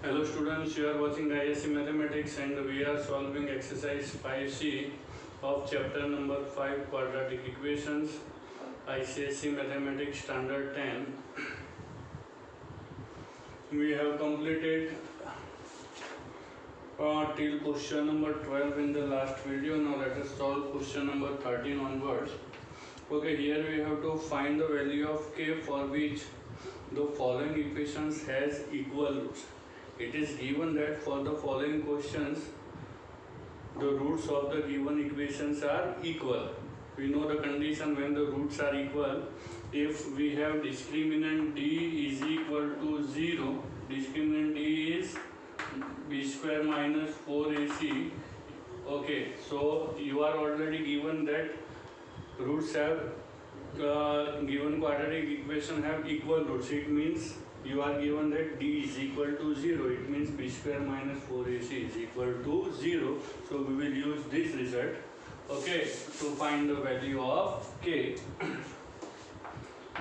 Hello students, you are watching ISC Mathematics and we are solving exercise 5C of chapter number 5 quadratic equations, ICSE Mathematics Standard 10. We have completed till question number 12 in the last video. Now let us solve question number 13 onwards. Okay, here we have to find the value of k for which the following equations has equal roots. It is given that for the following questions, the roots of the given equations are equal. We know the condition when the roots are equal. If we have discriminant d is equal to 0, discriminant d is b square minus 4ac. Okay, so you are already given that roots have given quadratic equation have equal roots. It means you are given that d is equal to 0. It means b square minus 4ac is equal to 0. So we will use this result, okay, to find the value of k.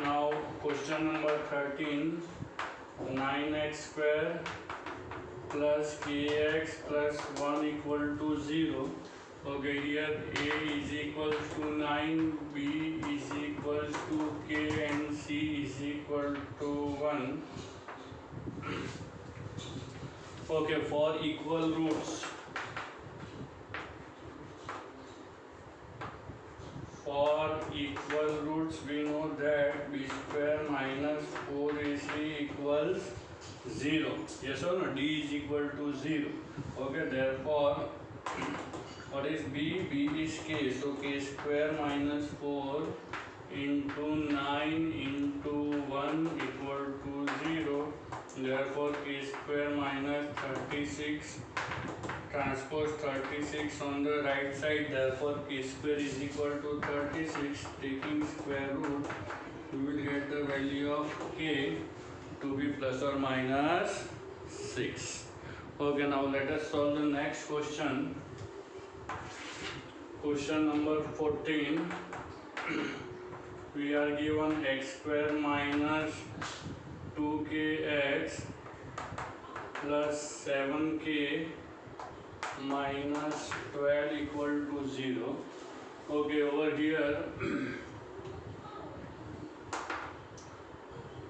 Now question number 13, 9x square plus kx plus 1 equal to 0. Okay, here a is equal to 9, b is equal to k and c is equal to 1. Okay, for equal roots, we know that b square minus 4ac equals 0. Yes or no? D is equal to 0. Okay, therefore what is b? B is k. So k square minus 4 into 9 into 1 equal to 0. Therefore k square minus 36 transpose 36 on the right side. Therefore k square is equal to 36. Taking square root, we will get the value of k to be plus or minus 6. Okay, now let us solve the next question. Question number 14. We are given x square minus 2kx plus 7k minus 12 equal to 0. Okay, over here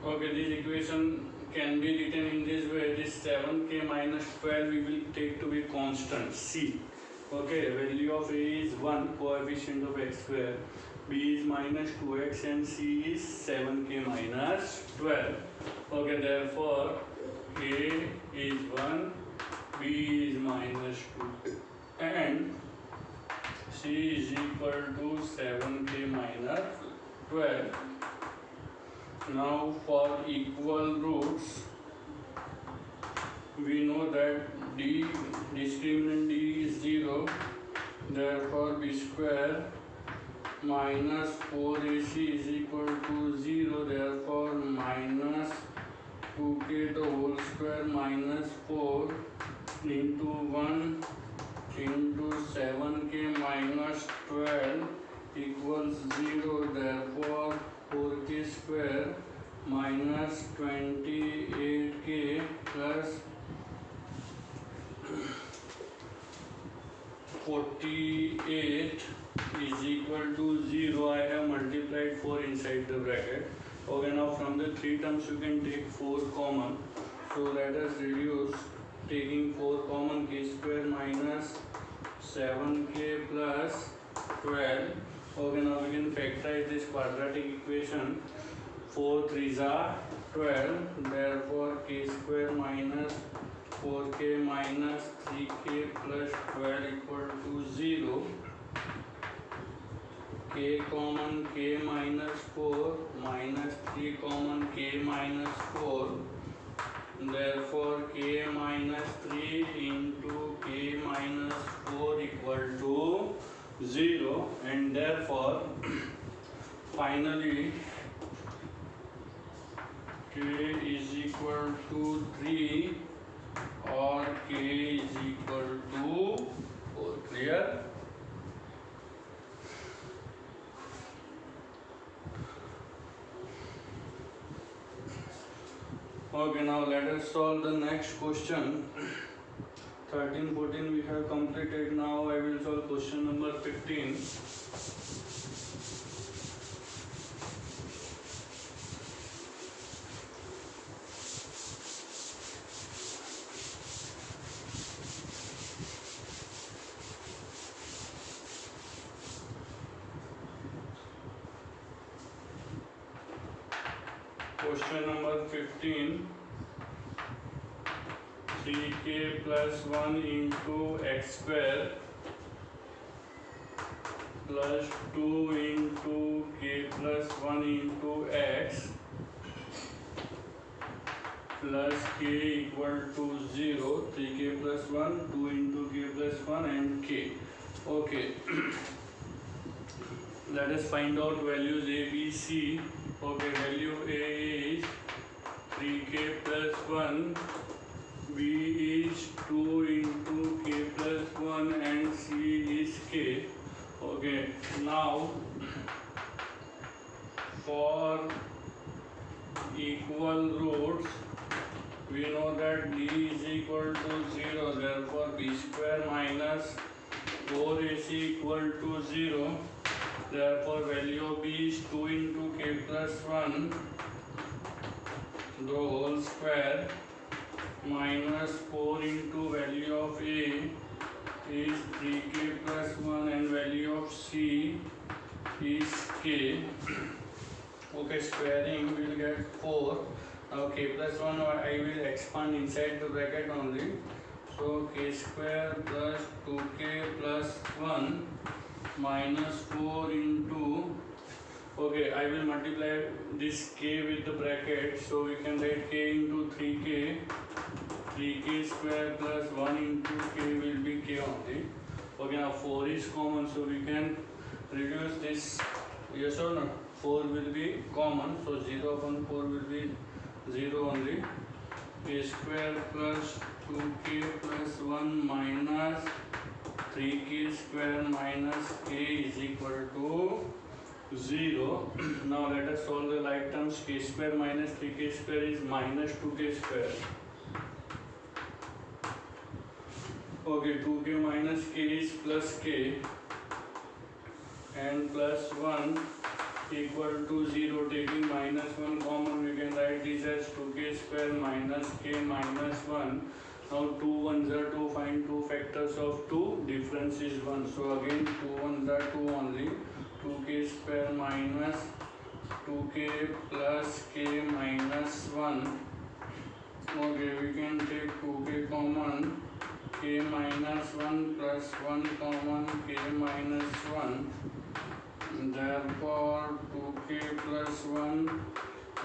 okay, this equation can be written in this way. This 7k minus 12 we will take to be constant c. Okay, value of a is 1, coefficient of x square, b is minus 2x and c is 7k minus 12. Okay, therefore a is 1, b is minus 2 and c is equal to 7k minus 12. Now for equal roots, we know that d, discriminant d is 0, therefore b square minus 4ac is equal to 0, therefore minus 2k the whole square minus 4 into 1 into 7k minus 12 equals 0, therefore 4k square minus 28k plus 48 is equal to 0. I have multiplied 4 inside the bracket. Okay, now from the 3 terms you can take 4 common. So let us reduce, taking 4 common, k square minus 7k plus 12. Okay, now we can factorize this quadratic equation. 4 3s are 12, therefore k square minus 4k minus 3k plus 12 equal to 0. K common k minus 4 minus 3 common k minus 4. Therefore k minus 3 into k minus 4 equal to 0, and therefore finally k is equal to 3 or k is equal to 4. Clear? Okay, now let us solve the next question. 13, 14 we have completed. Now I will solve question number 15. Question number 15. 3k plus 1 into x square plus 2 into k plus 1 into x plus k equal to 0. 3k plus 1, 2 into k plus 1 and k. Okay. Let us find out values a, b, c. Okay, value a is 3k plus 1, b is 2 into k plus 1 and c is k. Okay, now for equal roots we know that d is equal to 0, therefore b square minus 4ac equal to 0, therefore value of b is 2 into k plus 1 the whole square minus 4 into value of a is 3k plus 1 and value of c is k. Okay, squaring will get 4. Now k plus 1 I will expand inside the bracket only. So k square plus 2k plus 1 minus 4 into, okay, I will multiply this k with the bracket, so we can write k into 3k. 3k square plus 1 into k will be k only. Okay, now 4 is common, so we can reduce this. Yes or no? 4 will be common, so 0 upon 4 will be 0 only. K square plus 2k plus 1 minus 3k square minus k is equal to 0. Now let us solve the like terms. K square minus 3k square is minus 2k square. Okay, 2k minus k is plus k and plus 1 equal to 0. Taking minus 1 common, we can write this as 2k square minus k minus 1. Now 2 ones are 2, find 2 factors of 2, difference is 1. So again 2 ones are 2 only. 2k square minus 2k plus k minus 1. Okay, we can take 2k common, k minus 1 plus 1 common, k minus 1. Therefore 2k plus 1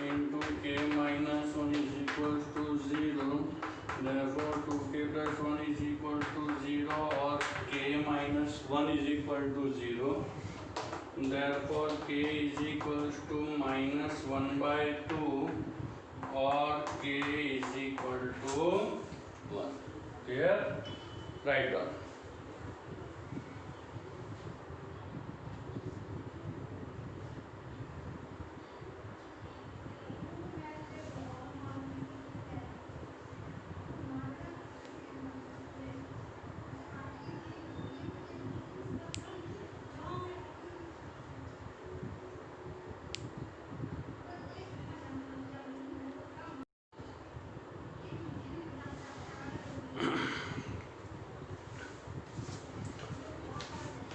into k minus 1 is equal to 0. Therefore 2k plus 1 is equal to 0 or k minus 1 is equal to 0. Therefore k is equals to minus 1 by 2 or k is equal to 1. Here, write down.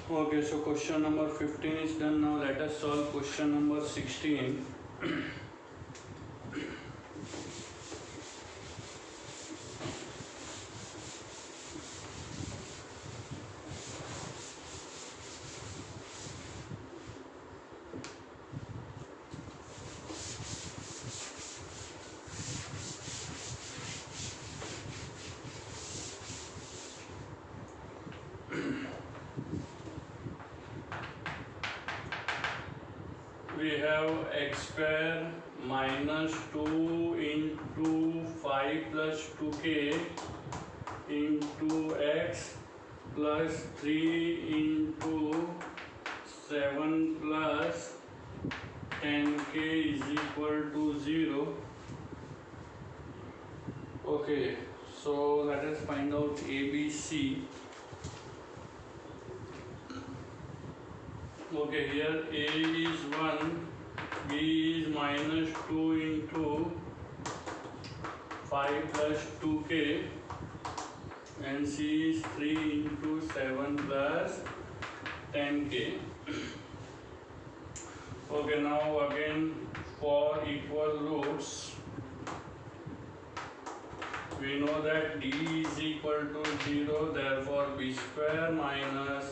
Okay, so question number 15 is done. Now let us solve question number 16. We have x square minus 2 into 5 plus 2k into x plus 3 into 7 plus 10k is equal to 0. Okay, so let us find out ABC. Okay, here A is 1, B is minus 2 into 5 plus 2k, and C is 3 into 7 plus 10k. Okay, now again for equal roots, we know that D is equal to 0, therefore B square minus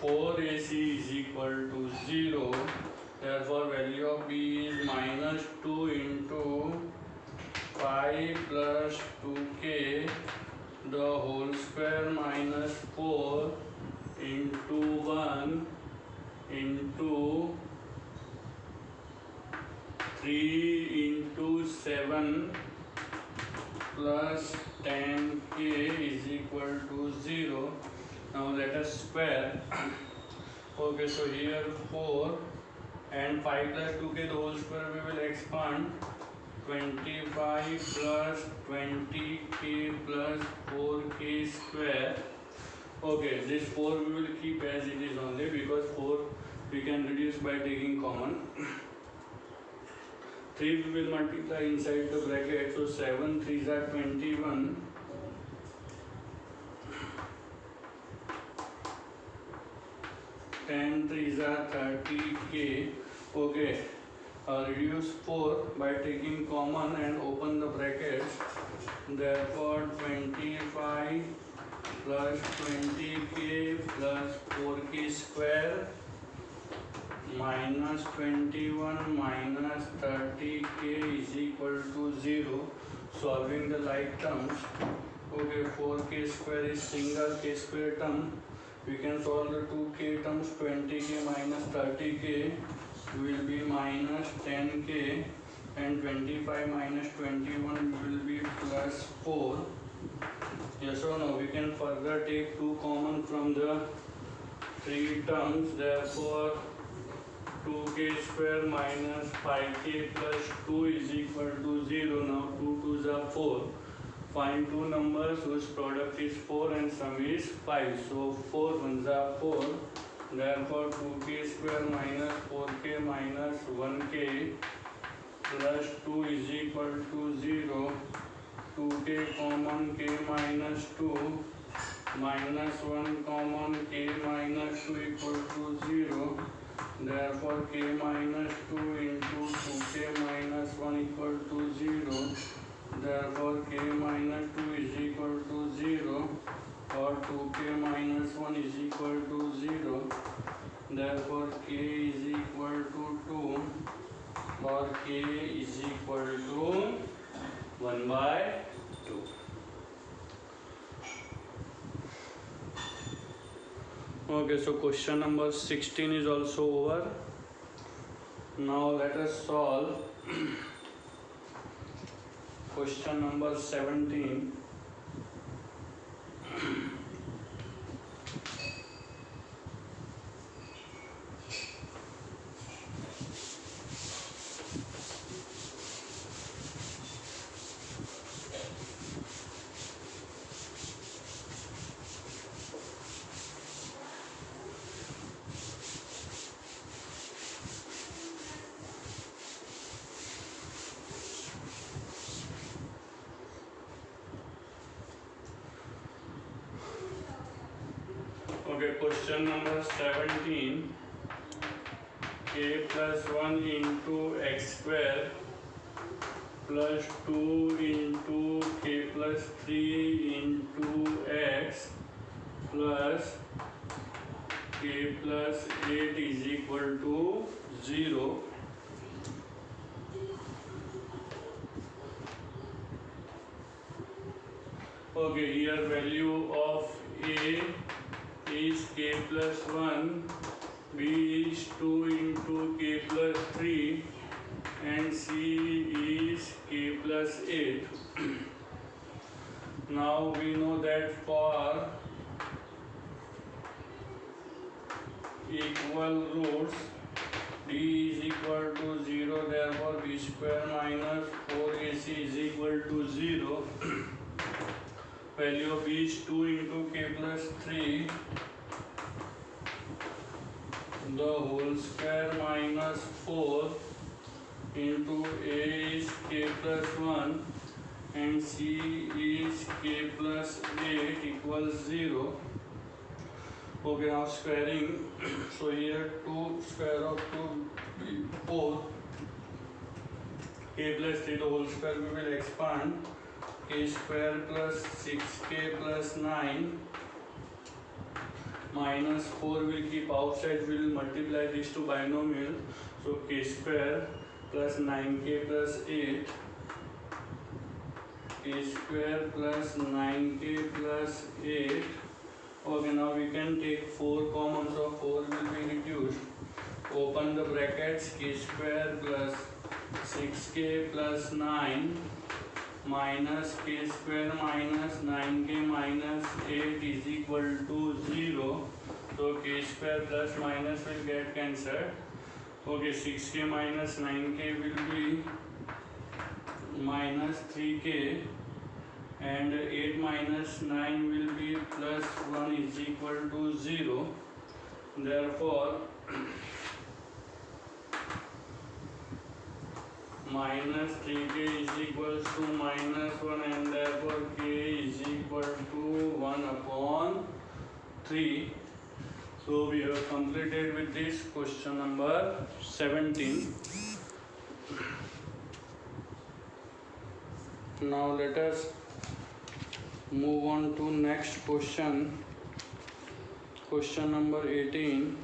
4AC is equal to 0, therefore value of B is minus 2 into 5 plus 2k the whole square minus 4 into 1 into 3 into 7 plus 10k is equal to 0. Now let us square. Okay, so here 4 and 5 plus 2k the whole square we will expand. 25 plus 20k plus 4k square. Okay, this 4 we will keep as it is only, because 4 we can reduce by taking common. 3 we will multiply inside the bracket, so 7 3s are 21. 10 3s are 30k. Okay, reduce 4 by taking common and open the brackets. Therefore 25 plus 20k plus 4k square minus 21 minus 30k is equal to 0. Solving the like terms. Okay, 4k square is single k square term. We can solve the 2k terms. 20k minus 30k will be minus 10k, and 25 minus 21 will be plus 4. Yes or no? We can further take 2 common from the 3 terms. Therefore 2k square minus 5k plus 2 is equal to 0. Now 2 2s are 4. Find two numbers whose product is 4 and sum is 5. So 4 ones are 4. Therefore 2k square minus 4k minus 1k plus 2 is equal to 0. 2k common k minus 2 minus 1 common k minus 2 equal to 0. Therefore k minus 2 into 2k minus 1 equal to 0. Therefore k minus 2 is equal to 0, or 2k minus 1 is equal to 0. Therefore k is equal to 2, or k is equal to 1 by 2. Okay, so question number 16 is also over. Now let us solve question number 17. Okay, question number 17. K plus 1 into x square plus 2 into k plus 3 into x plus k plus 8 is equal to 0. Okay, here value of A is k plus 1, B is 2 into k plus 3, and C is k plus 8. Now we know that for equal roots, D is equal to 0, therefore B square minus 4AC is equal to 0. value of b is 2 into k plus 3 the whole square minus 4 into a is k plus 1 and c is k plus 8 equals 0. Okay, now squaring. So here 2 square of 2 be 4. K plus 3 the whole square we will expand. K square plus 6k plus 9 minus 4 will keep outside, we will multiply these two binomial. So k square plus 9k plus 8, k square plus 9k plus 8. Okay, now we can take 4 common, so 4 will be reduced. Open the brackets, k square plus 6k plus 9 minus k square minus 9k minus 8 is equal to 0. So k square plus minus will get cancelled. Okay, 6k minus 9k will be minus 3k and 8 minus 9 will be plus 1 is equal to 0. Therefore minus 3k is equal to minus 1 and therefore k is equal to 1 upon 3. So we have completed with this question number 17. Now let us move on to next question. Question number 18.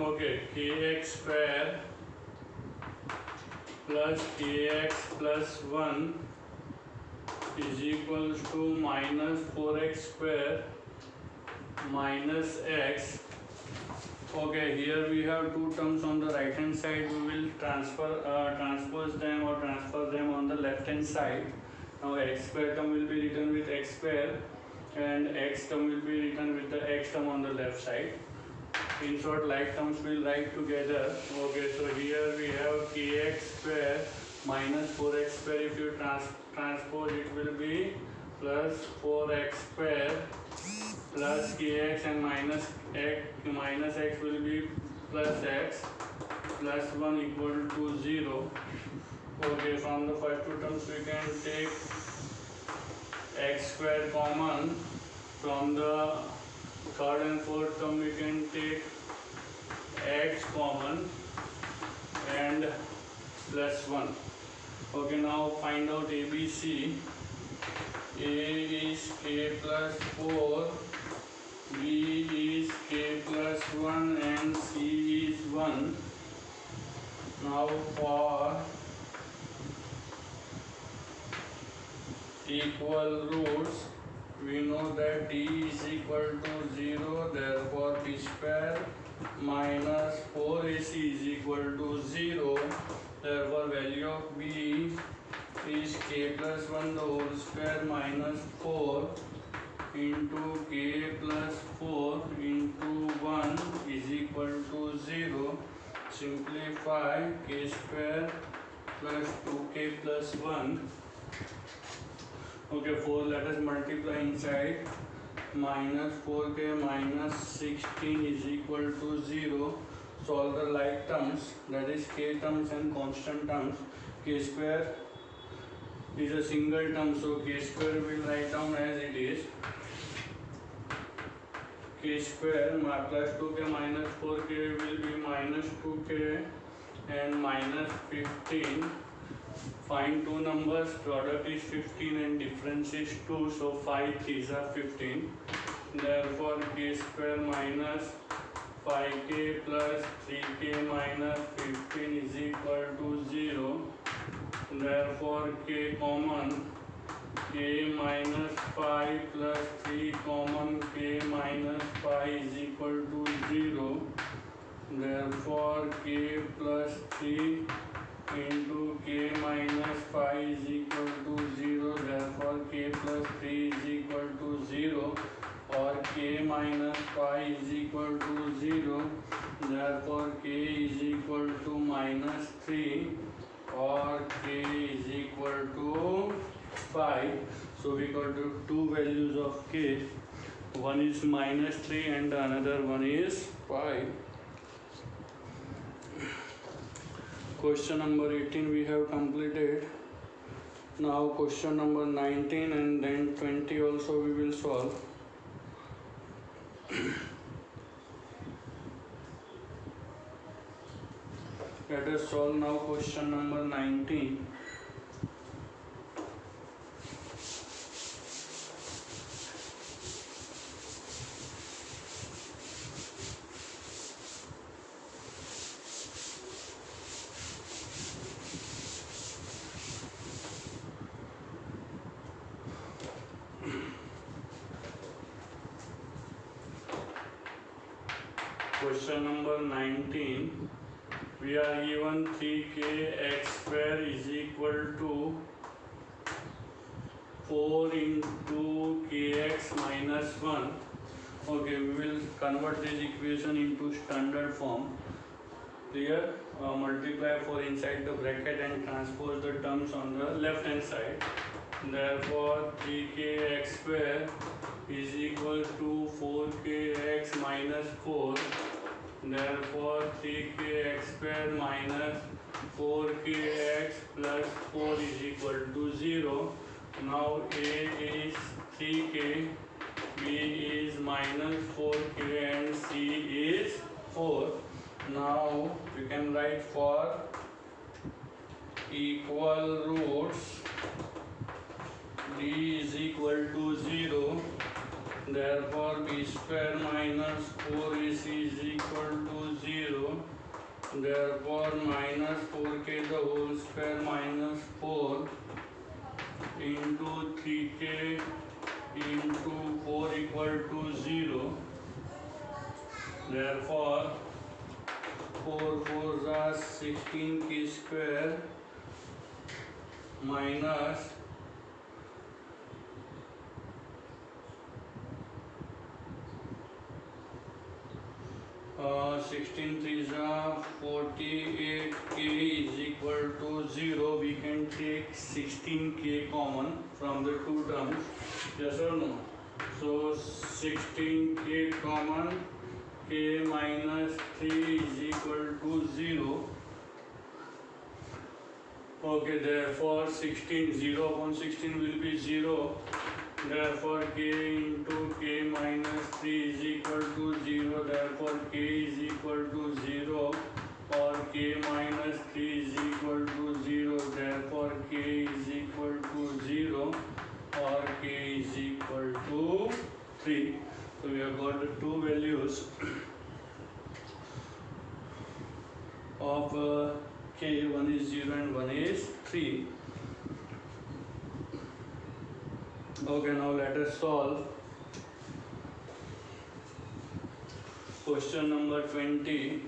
Okay, kx square plus kx plus 1 is equals to minus 4x square minus x. Okay, here we have two terms on the right hand side. We will transpose them or transfer them on the left hand side. Now x square term will be written with x square and x term will be written with the x term on the left side. In short, like terms will write together. Okay, so here we have kx square minus 4x square. If you transpose, it will be plus 4x square plus kx and minus x will be plus x plus 1 equal to 0. Okay, from the first two terms we can take x square common. From the third and fourth term we can take x common and plus 1. Okay, now find out ABC. A is k plus 4, B is k plus 1 and C is 1. Now for equal roots, we know that d is equal to 0, therefore b square minus 4ac is equal to 0, therefore value of b is k plus 1 the whole square minus 4 into k plus 4 into 1 is equal to 0. Simplify k square plus 2k plus 1. Okay, 4 let us multiply inside. Minus 4k minus 16 is equal to 0. Solve the like terms, that is k terms and constant terms. K square is a single term, so k square will write down as it is. K square plus 2k minus 4k will be minus 2k and minus 15. Find two numbers, product is 15 and difference is 2, so 5 3s are 15. Therefore k square minus 5k plus 3k minus 15 is equal to 0. Therefore k common, k minus 5 plus 3 common, k minus 5 is equal to 0. Therefore k plus 3 into k minus 5 is equal to 0. Therefore k plus 3 is equal to 0, or k minus 5 is equal to 0. Therefore k is equal to minus 3, or k is equal to 5. So we got the two values of k. One is minus 3 and the another one is 5. Question number 18 we have completed. Now question number 19 and then 20 also we will solve. Let us solve now question number 19. Question number 19. We are given 3k x square is equal to 4 into kx minus 1. Okay, we will convert this equation into standard form. Here, multiply 4 inside the bracket and transpose the terms on the left hand side. Therefore, 3k x square is equal to 4k x minus 4. Therefore, 3k x square minus 4k x plus 4 is equal to 0. Now A is 3k, B is minus 4k and C is 4. Now we can write for equal roots, D is equal to 0. Therefore B square minus 4AC is equal to 0. Therefore minus 4k the whole square minus 4 into 3k into 4 equal to 0. Therefore 4 4s are 16k square minus 16 3s are 48k is equal to 0. We can take 16k common from the two terms. Yes or no? So 16k common, k minus 3 is equal to 0. Okay, therefore 16, 0 upon 16 will be 0. Therefore k into k minus 3 is equal to 0. Therefore k is equal to 0, or k minus 3 is equal to 0. Therefore k is equal to 0, or k is equal to 3. So we have got the two values of k. One is 0 and one is 3. Okay, now let us solve question number 20.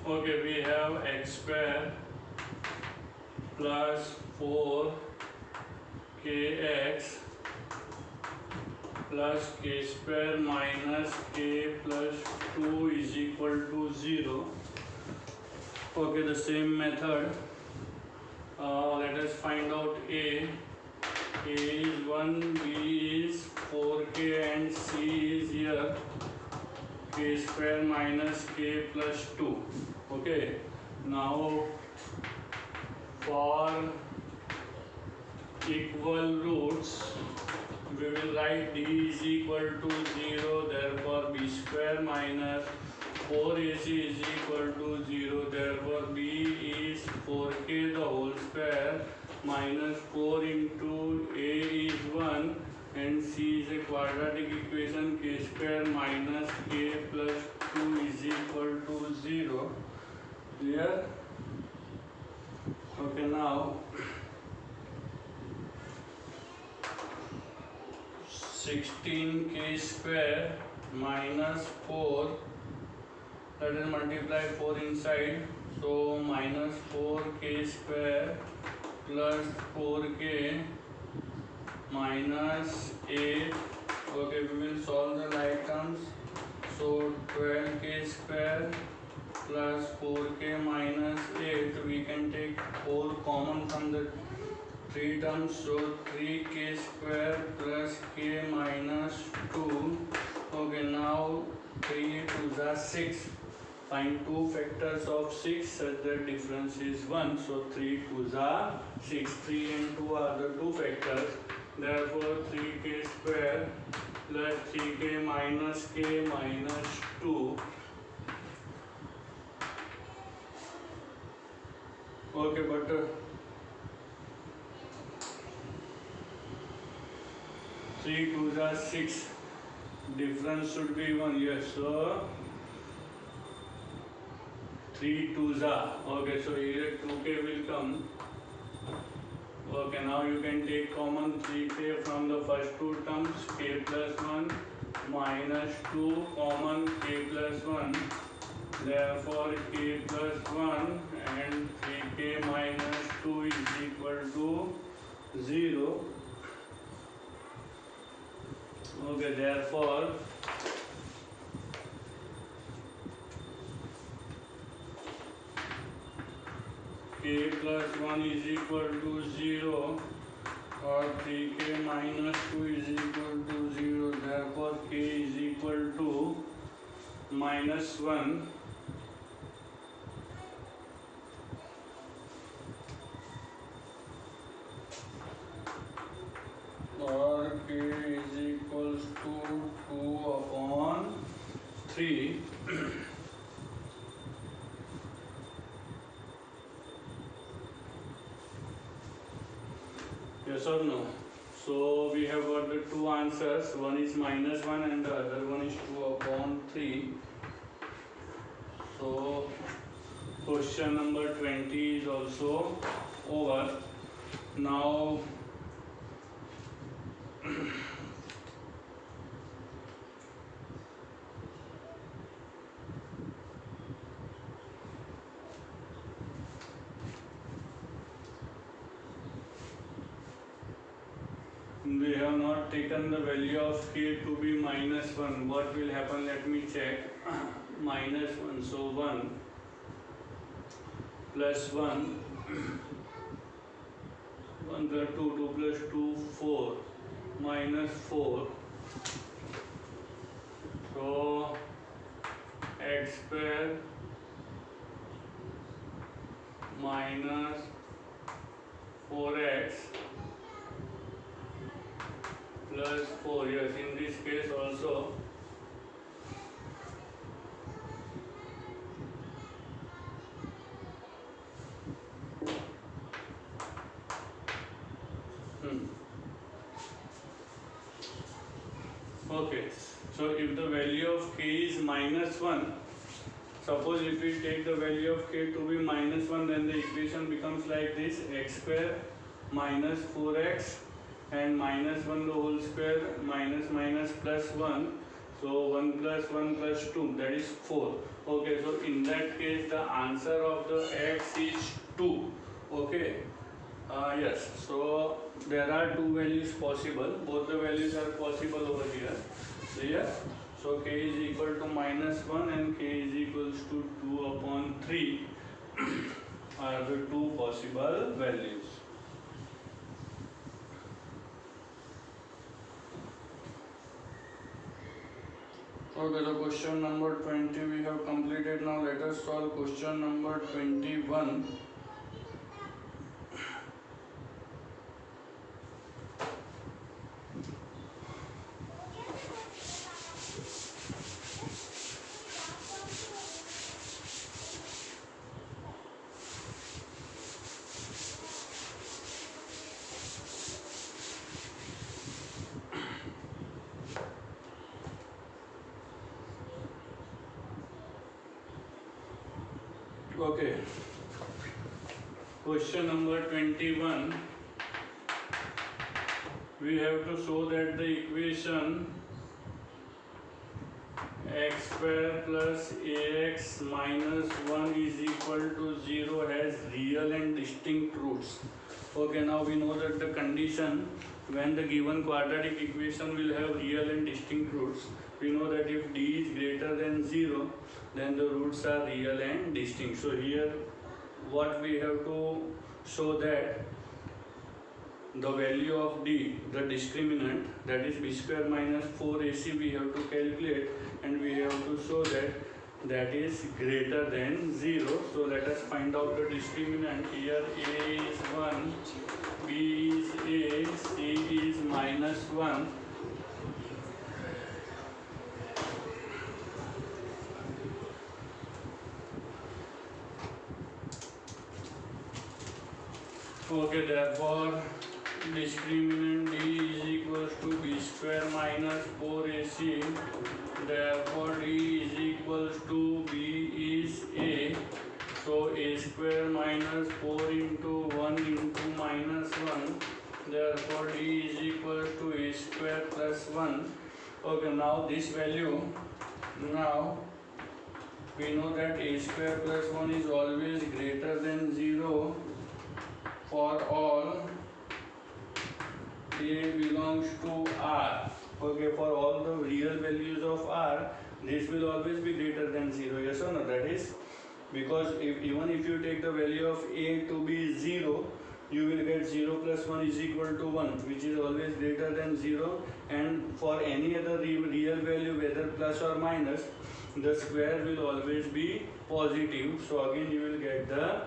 Okay, we have x square plus 4kx plus k square minus k plus 2 is equal to 0. Okay, the same method. Let us find out A. A is 1, B is 4k and C is here k square minus k plus 2. Okay, now for equal roots, will write d is equal to 0, therefore b square minus 4ac is equal to 0, therefore b is 4k the whole square minus 4 into a is 1 and c is a quadratic equation, k square minus k plus 2 is equal to 0. Clear? Okay, now 16k square minus 4, that is multiply 4 inside, so minus 4k square plus 4k minus 8. Okay, we will solve the like terms. So 12k square plus 4k minus 8, we can take 4 common from the 3 terms, so 3k square plus k minus 2. Okay, now 3 2s are 6. Find 2 factors of 6 such that difference is 1. So 3 2s are 6. 3 and 2 are the 2 factors. Therefore 3k square plus 3k minus k minus 2. Okay, but 3 2s are 6. Difference should be 1. Yes, so 3 2s are. Okay, so here 2k will come. Okay, now you can take common 3k from the first 2 terms, k plus 1 minus 2 common k plus 1. Therefore k plus 1 and 3k minus 2 is equal to 0. Okay, therefore k plus 1 is equal to 0 or 3k minus 2 is equal to 0. Therefore k is equal to minus 1. Or k is equals to 2 upon 3. Yes or no? So we have got the 2 answers. One is minus 1 and the other one is 2 upon 3. So question number 20 is also over. Now we have not taken the value of k to be minus 1. What will happen? Let me check. Minus 1, so 1 plus 1, 1 plus 2, 2 plus 2, 4, minus 4. So x square minus 4x plus 4. Yes, in this case also okay, so if the value of k is minus 1, suppose if we take the value of k to be minus 1, then the equation becomes like this: x square minus 4x and minus 1 the whole square minus minus plus 1. So 1 plus 1 plus 2, that is 4. Okay, so in that case the answer of the x is 2. Okay. Yes, so there are 2 values possible. Both the values are possible over here. So yes, so k is equal to minus 1 and k is equals to 2 upon 3 are the 2 possible values. Okay, the question number 20 we have completed. Now let us solve question number 21. Okay. Question number 21. We have to show that the equation x square plus ax minus 1 is equal to 0 has real and distinct roots. Okay, now we know that the condition when the given quadratic equation will have real and distinct roots, we know that if d is greater than 0, then the roots are real and distinct. So here what we have to show that the value of d, the discriminant, that is b square minus 4ac, we have to calculate, and we have to show that that is greater than 0. So let us find out the discriminant. Here a is 1, b is a, c is minus 1. Okay, therefore discriminant d is equals to b square minus 4ac. Therefore d is equals to b is a. So a square minus 4 into 1 into minus 1. Therefore d is equals to a square plus 1. Okay, now this value, now we know that a square plus 1 is always greater than 0 for all a belongs to R. Okay, for all the real values of R, this will always be greater than 0. Yes or no? That is because even if you take the value of a to be 0, you will get 0 plus 1 is equal to 1, which is always greater than 0. And for any other real value, whether plus or minus, the square will always be positive. So again you will get the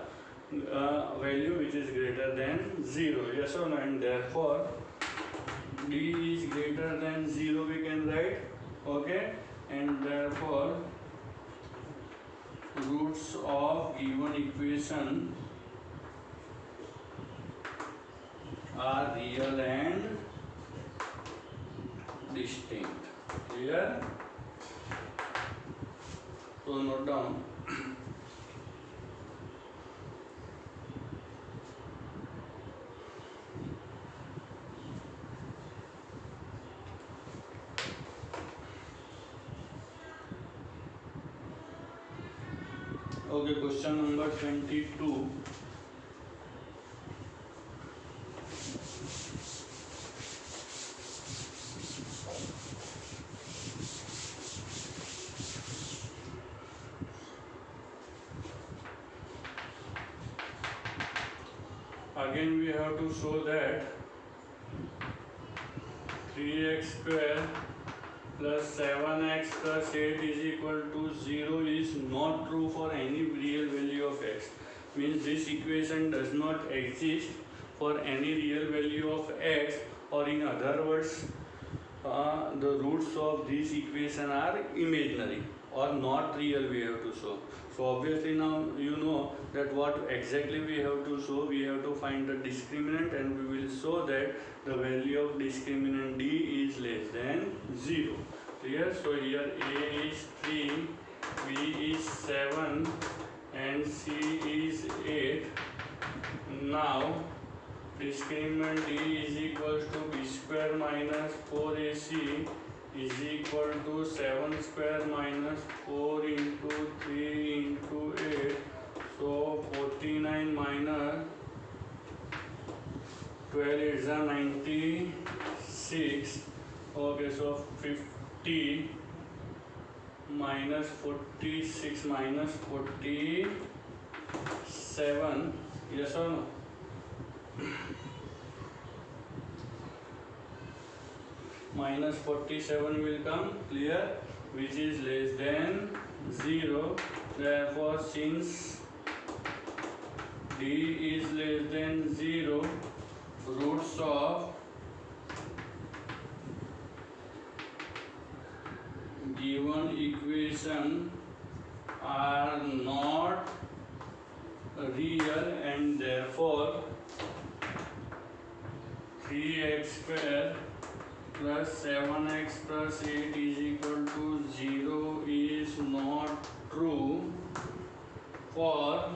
value which is greater than 0. Yes or no? And therefore d is greater than 0 we can write. Okay, and therefore roots of given equation are real and distinct. Clear? So note down. Okay, question number 22. Again we have to show that 3x square plus 7x plus 8 is equal to 0 is not true for any real value of x. Means this equation does not exist for any real value of x, or in other words, the roots of this equation are imaginary or not real, we have to show. So obviously now you know that what exactly we have to show. We have to find the discriminant, and we will show that the value of discriminant d is less than 0. Clear? So here a is 3, b is 7 and c is 8. Now discriminant d is equals to b square minus 4ac is equal to 7 square minus 4 into 3 into 8. So 49 minus 12 is a 96. Okay, so 50 minus 46 minus 47. Yes or no? Minus 47 will come. Clear? Which is less than 0. Therefore since d is less than 0, roots of given equation are not real, and therefore 3x square plus 7x plus 8 is equal to 0 is not true for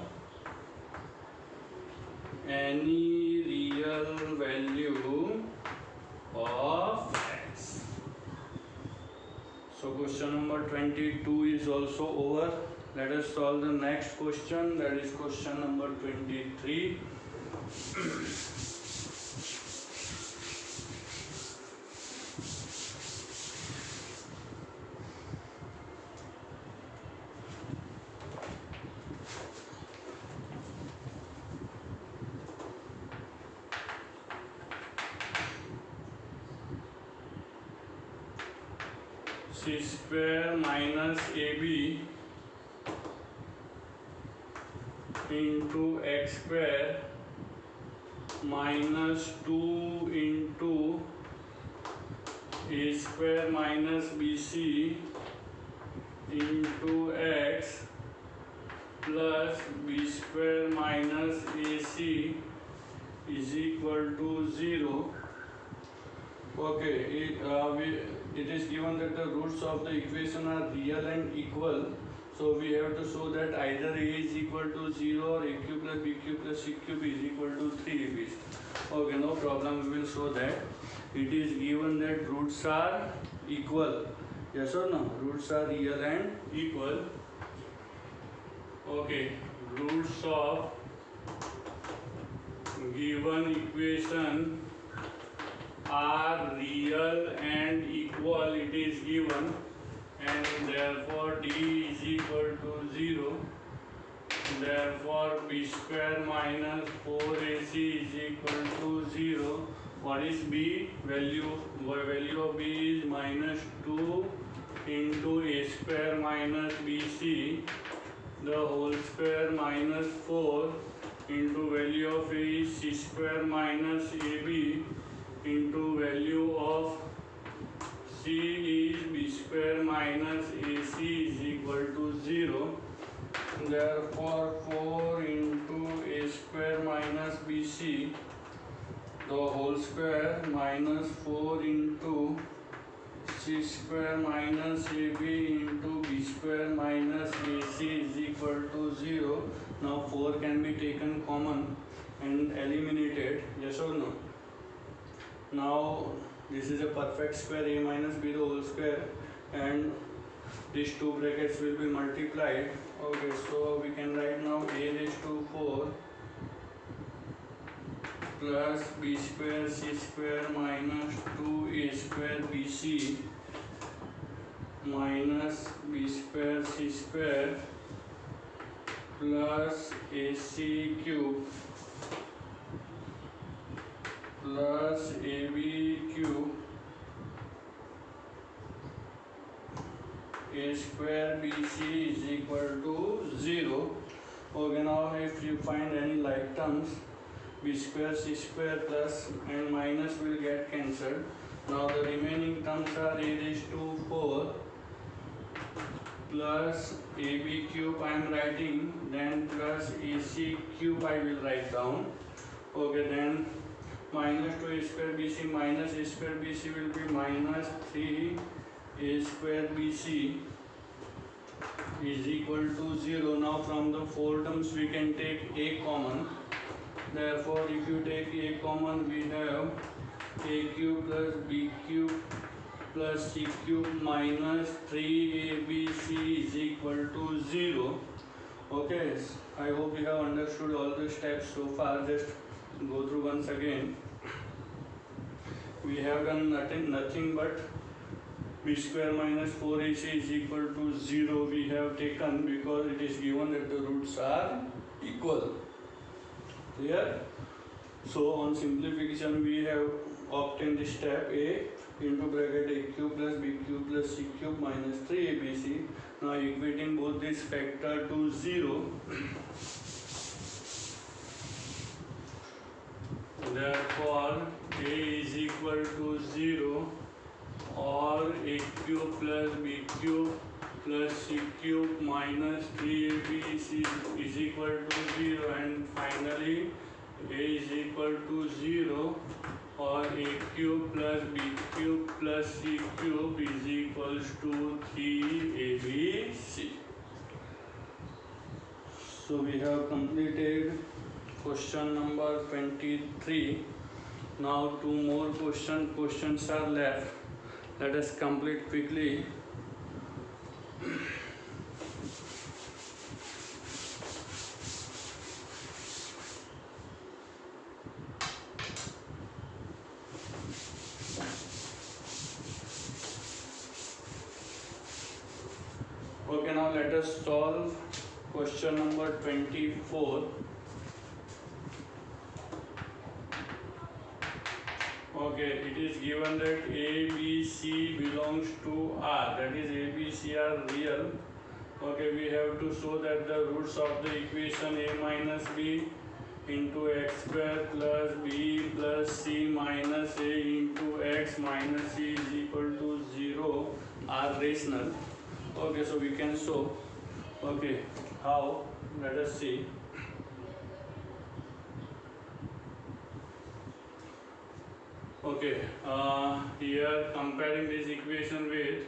any real value of x. So question number 22 is also over. Let us solve the next question, that is question number 23. C square minus AB into x square minus 2 into a square minus bc into x plus b square minus ac is equal to 0. Okay, it is given that the roots of the equation are real and equal. So we have to show that either a is equal to 0 or a cube plus b cube plus c cube is equal to 3ab. Okay, no problem, we will show that. It is given that roots are equal. Yes or no? Roots are real and equal. Okay, roots of given equation are real and equal, it is given, and therefore d is equal to 0. Therefore b square minus 4ac is equal to 0. What is b? Value of b is minus 2 into a square minus bc the whole square minus 4 into value of a is c square minus ab into value of c is b square minus ac is equal to 0. Therefore 4 into a square minus bc the whole square minus 4 into c square minus ab into b square minus ac is equal to 0. Now 4 can be taken common and eliminated. Yes or no? Now this is a perfect square, a minus b the whole square, and these two brackets will be multiplied. Okay, so we can write now a raised to 4 plus b square c square minus 2a square bc minus b square c square plus ac cube plus ab cube a square bc is equal to 0. Okay, now if you find any like terms, b square c square plus and minus will get cancelled. Now the remaining terms are a raised to 4 plus ab cube I am writing, then plus ac cube I will write down. Okay, then minus 2a square bc minus a square bc will be minus 3a square bc is equal to 0. Now from the 4 terms we can take a common. Therefore if you take a common, we have a cube plus b cube plus c cube minus 3abc is equal to 0. Okay, I hope you have understood all the steps so far. Just go through once again. We have done nothing but b square minus 4ac is equal to 0 we have taken because it is given that the roots are equal. Clear? So on simplification we have obtained the step a into bracket a cube plus b cube plus c cube minus 3abc. Now equating both this factor to 0. Therefore a is equal to 0 or a cube plus b cube plus c cube minus 3abc is equal to 0, and finally a is equal to 0 or a cube plus b cube plus c cube is equals to 3abc. So we have completed question number 23. Now two more questions are left. Let us complete quickly. Okay, now let us solve question number 24. Okay, it is given that A, B, C belongs to R. That is A, B, C are real. Okay, we have to show that the roots of the equation A minus B into x square plus B plus C minus A into x minus C is equal to 0 are rational. Okay, so we can show. Okay, how? Let us see. Okay, here comparing this equation with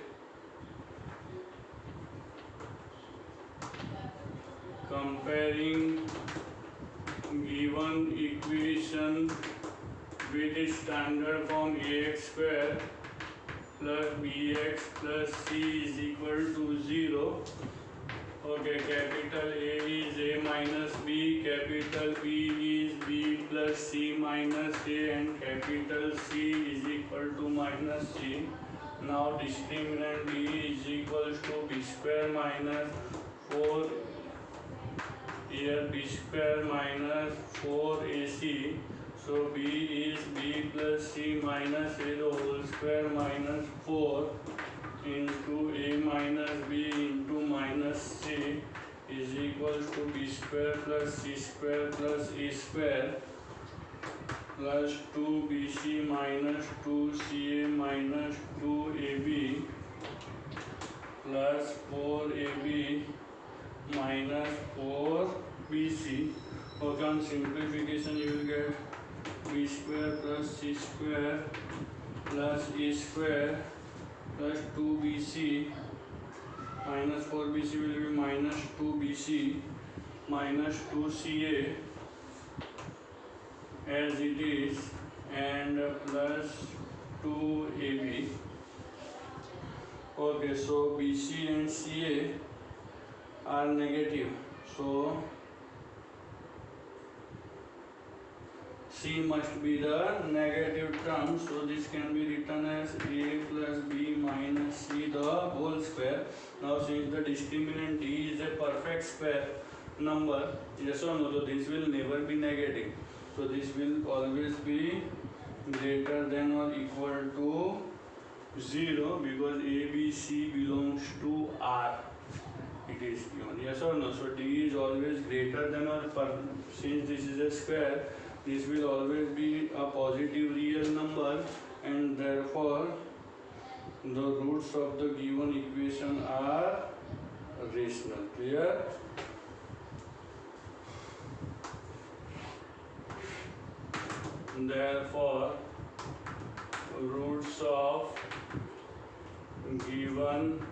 given equation with its standard form ax square plus bx plus c is equal to 0. Okay, capital A is A minus B, capital B is B plus C minus A, and capital C is equal to minus C. Now discriminant B is equals to B square minus 4, here B square minus 4AC. So B is B plus C minus A the whole square minus 4 into A minus B into minus C is equals to B square plus C square plus A square plus 2BC minus 2CA minus 2AB plus 4AB minus 4BC. Okay, on simplification you will get B square plus C square plus A square plus 2BC minus 4BC will be minus 2BC minus 2CA as it is, and plus 2AB. Okay, so BC and CA are negative, so C must be the negative term, so this can be written as A plus B minus C the whole square. Now since the discriminant D is a perfect square number, yes or no, so this will never be negative, so this will always be greater than or equal to 0 because A, B, C belongs to R. It is given, yes or no, so D is always greater than or since this is a square, this will always be a positive real number, and therefore the roots of the given equation are rational. Clear? Therefore roots of given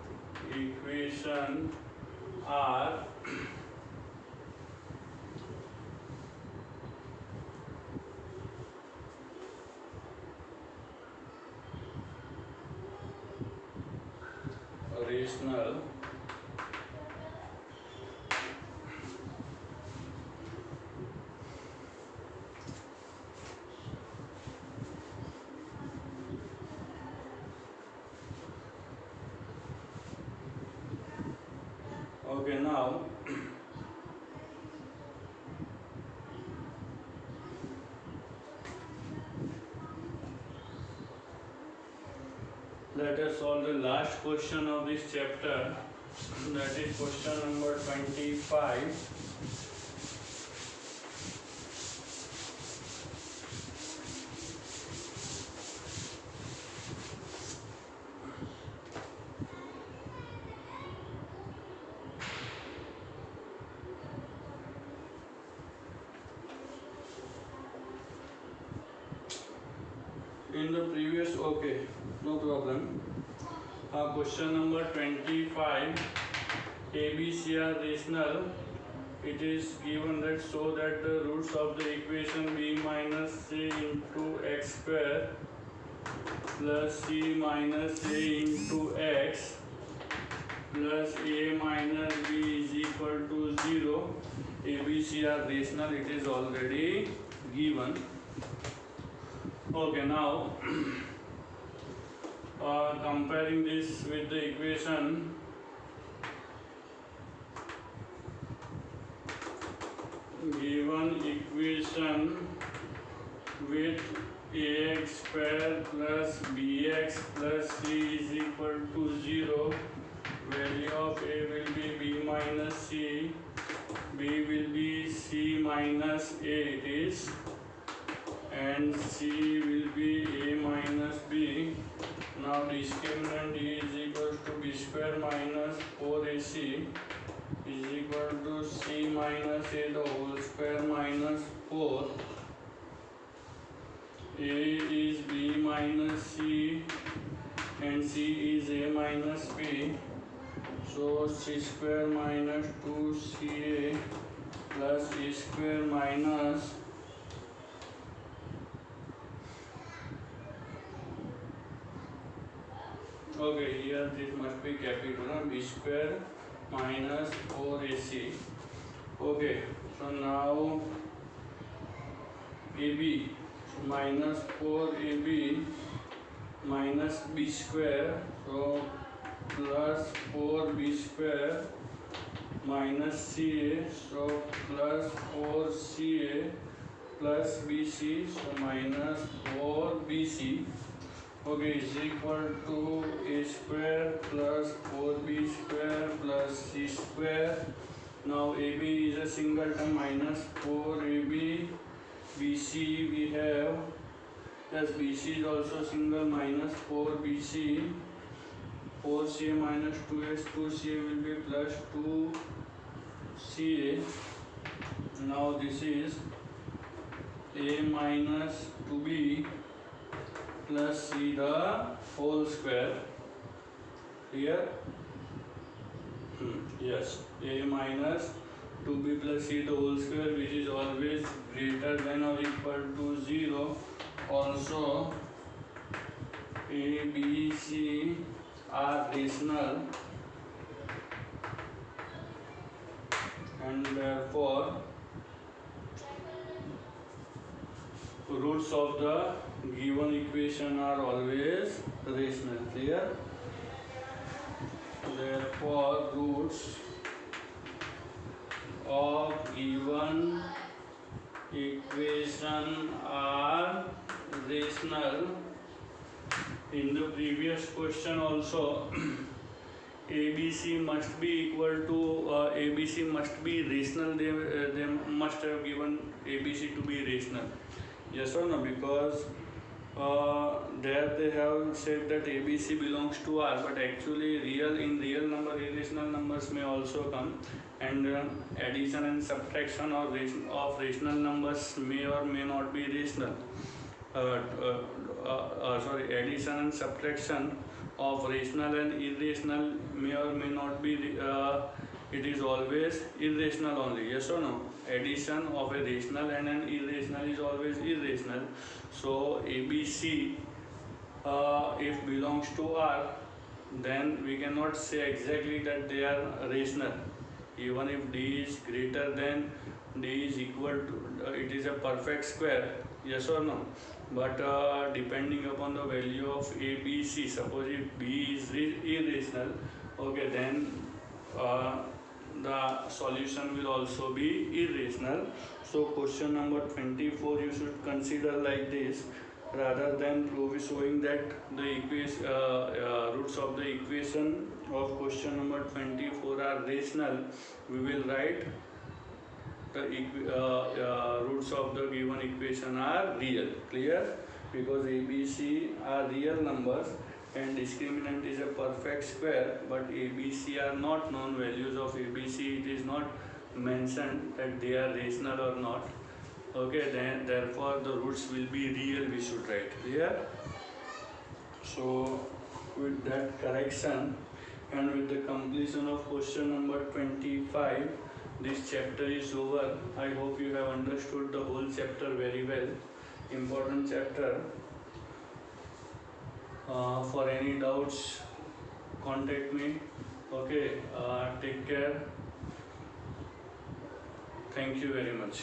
equation are rational. Okay, now let us solve the last question of this chapter, that is question number 25. In the previous, okay, no problem. Question number 25, ABC are rational it is given that so that the roots of the equation b minus c into x square plus c minus a into x plus a minus b is equal to 0. A, B, C are rational, it is already given. Okay, now comparing this with the equation given equation with ax square plus bx plus c is equal to 0, value of a will be b minus c, b will be c minus a it is, and c will be a minus b. Now discriminant is equal to b square minus 4ac is equal to c minus a the whole square minus 4. A is b minus c and c is a minus b. So c square minus 2ca plus a square minus okay, here this must be capital b square minus 4ac. Okay, so now AB minus 4AB minus b square, so plus 4b square minus ca, so plus 4ca plus bc, so minus 4bc. Okay, is equal to a square plus 4b square plus c square. Now AB is a singleton minus 4AB, BC we have, plus BC is also single minus 4BC, 4CA minus 2S, 2CA will be plus 2CA. Now this is A minus 2B plus C the whole square. Here? Yes, A minus 2b plus c the whole square, which is always greater than or equal to 0. Also A, B, C are rational and therefore roots of the given equation are always rational. Clear? Therefore roots of given equation are rational. In the previous question also ABC must be equal to ABC must be rational. They must have given ABC to be rational. Yes or no? Because there they have said that ABC belongs to R, but actually in real number irrational numbers may also come, and addition and subtraction of rational numbers may or may not be rational. Addition and subtraction of rational and irrational may or may not be, it is always irrational only. Yes or no? Addition of a rational and an irrational is always irrational. So ABC if belongs to R, then we cannot say exactly that they are rational. Even if D is greater than D is equal to, it is a perfect square. Yes or no? But depending upon the value of A, B, C, suppose if B is irrational, okay, then the solution will also be irrational. So question number 24 you should consider like this. Rather than showing that the roots of the equation of question number 24 are rational, we will write the roots of the given equation are real. Clear? Because A, B, C are real numbers and discriminant is a perfect square, but A, B, C are not known values of A, B, C. It is not mentioned that they are rational or not. Okay, then therefore the roots will be real, we should write. Clear? So with that correction and with the completion of question number 25, this chapter is over. I hope you have understood the whole chapter very well. Important chapter. For any doubts, contact me. Okay, take care. Thank you very much.